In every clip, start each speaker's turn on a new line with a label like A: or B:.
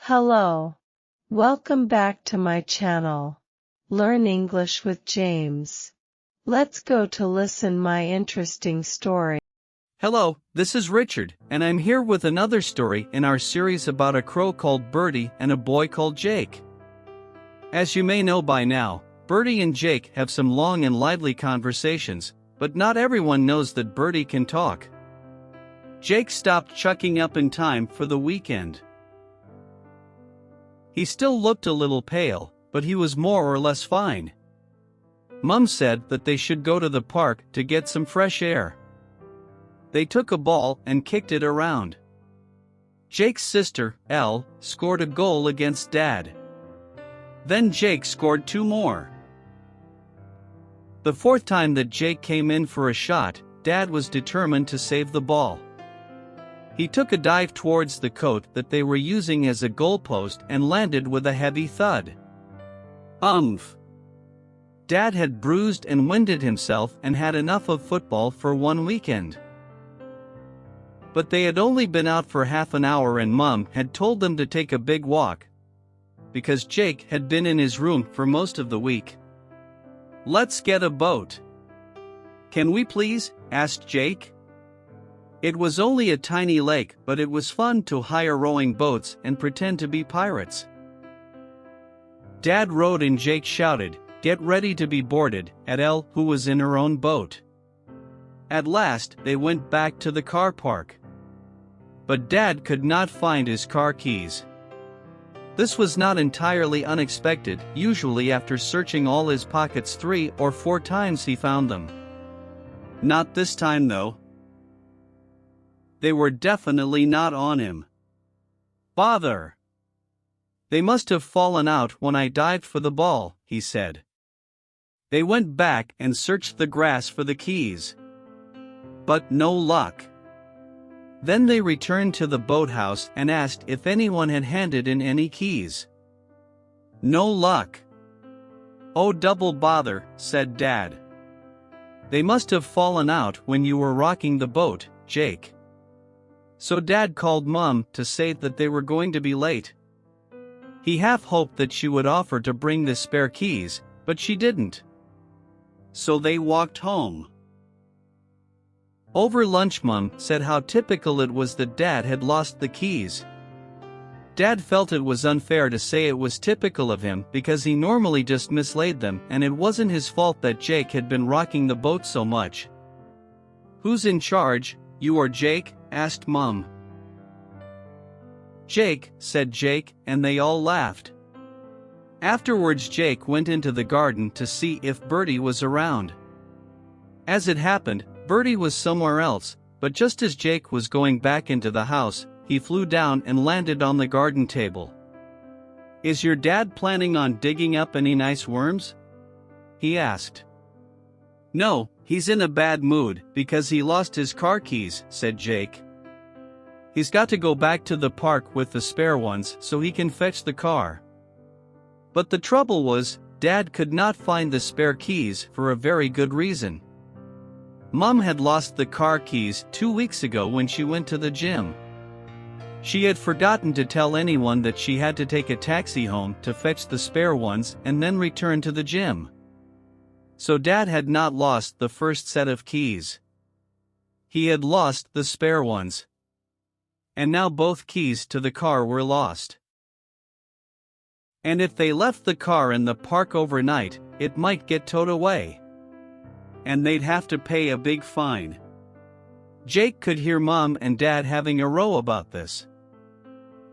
A: Hello. Welcome back to my channel. Learn English with James. Let's go to listen my interesting story.
B: Hello, this is Richard, and I'm here with another story in our series about a crow called Birdy and a boy called Jake. As you may know by now, Birdy and Jake have some long and lively conversations, but not everyone knows that Birdy can talk. Jake stopped chucking up in time for the weekend. He still looked a little pale, but he was more or less fine. Mom said that they should go to the park to get some fresh air. They took a ball and kicked it around. Jake's sister, Elle, scored a goal against Dad. Then Jake scored 2 more. The fourth time that Jake came in for a shot, Dad was determined to save the ball. He took a dive towards the coat that they were using as a goalpost and landed with a heavy thud. Umph! Dad had bruised and winded himself and had enough of football for one weekend. But they had only been out for half an hour and Mom had told them to take a big walk, because Jake had been in his room for most of the week. "Let's get a boat." "Can we please?" asked Jake. It was only a tiny lake, but it was fun to hire rowing boats and pretend to be pirates. Dad rowed and Jake shouted, "Get ready to be boarded," at Elle, who was in her own boat. At last, they went back to the car park. But Dad could not find his car keys. This was not entirely unexpected. Usually after searching all his pockets 3 or 4 times he found them. Not this time though. They were definitely not on him. "Bother! They must have fallen out when I dived for the ball," he said. They went back and searched the grass for the keys. But no luck. Then they returned to the boathouse and asked if anyone had handed in any keys. No luck. "Oh, double bother," said Dad. "They must have fallen out when you were rocking the boat, Jake." So Dad called Mom to say that they were going to be late. He half hoped that she would offer to bring the spare keys, but she didn't. So they walked home. Over lunch, Mom said how typical it was that Dad had lost the keys. Dad felt it was unfair to say it was typical of him because he normally just mislaid them and it wasn't his fault that Jake had been rocking the boat so much. "Who's in charge, you or Jake?" asked Mom. "Jake," said Jake, and they all laughed. Afterwards Jake went into the garden to see if Birdy was around. As it happened, Birdy was somewhere else, but just as Jake was going back into the house, he flew down and landed on the garden table. "Is your dad planning on digging up any nice worms?" he asked. "No, he's in a bad mood because he lost his car keys," said Jake. "He's got to go back to the park with the spare ones so he can fetch the car." But the trouble was, Dad could not find the spare keys for a very good reason. Mom had lost the car keys 2 weeks ago when she went to the gym. She had forgotten to tell anyone that she had to take a taxi home to fetch the spare ones and then return to the gym. So Dad had not lost the first set of keys. He had lost the spare ones. And now both keys to the car were lost. And if they left the car in the park overnight, it might get towed away. And they'd have to pay a big fine. Jake could hear Mom and Dad having a row about this.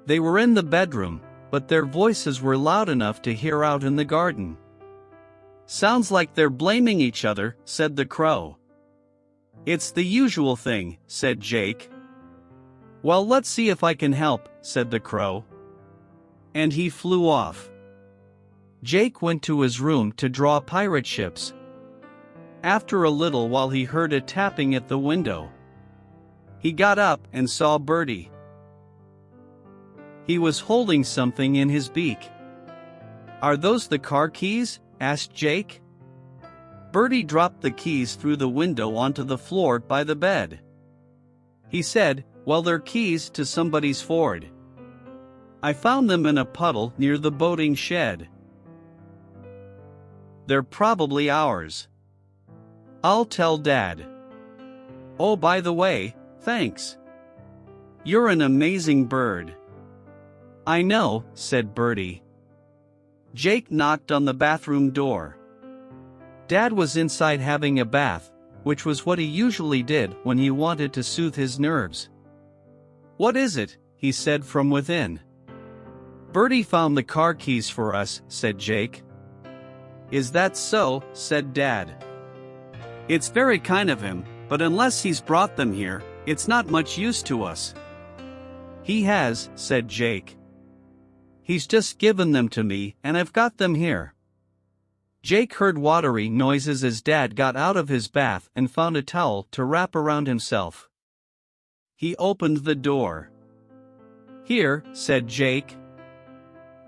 B: They were in the bedroom, but their voices were loud enough to hear out in the garden. "Sounds like they're blaming each other," said the crow. "It's the usual thing," said Jake. "Well, let's see if I can help," said the crow. And he flew off. Jake went to his room to draw pirate ships. After a little while he heard a tapping at the window. He got up and saw Birdy. He was holding something in his beak. "Are those the car keys?" asked Jake. Birdy dropped the keys through the window onto the floor by the bed. He said, "Well, they're keys to somebody's Ford." I found them in a puddle near the boating shed. They're probably ours. I'll tell Dad. Oh, by the way, thanks. You're an amazing bird. I know, said Birdy. Jake knocked on the bathroom door. Dad was inside having a bath, which was what he usually did when he wanted to soothe his nerves. What is it? He said from within. Birdy found the car keys for us, said Jake. Is that so? Said Dad. It's very kind of him, but unless he's brought them here, it's not much use to us. He has, said Jake. He's just given them to me and I've got them here. Jake heard watery noises as Dad got out of his bath and found a towel to wrap around himself. He opened the door. Here, said Jake.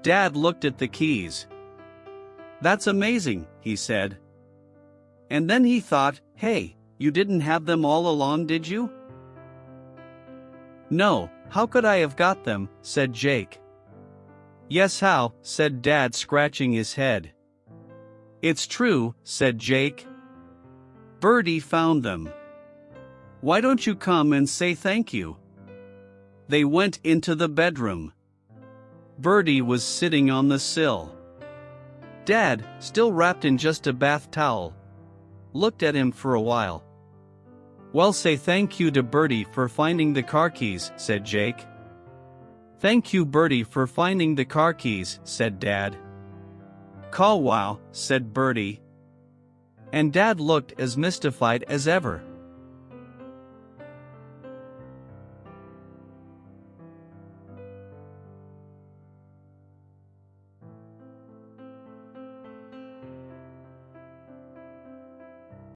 B: Dad looked at the keys. That's amazing, he said. And then he thought, hey, you didn't have them all along, did you? No, how could I have got them, said Jake. Yes, how, said Dad, scratching his head. It's true, said Jake. Birdy found them. Why don't you come and say thank you? They went into the bedroom. Birdy was sitting on the sill. Dad, still wrapped in just a bath towel, looked at him for a while. Well, say thank you to Birdy for finding the car keys, said Jake. Thank you, Birdy, for finding the car keys, said Dad. Call wow, said Birdy. And Dad looked as mystified as ever.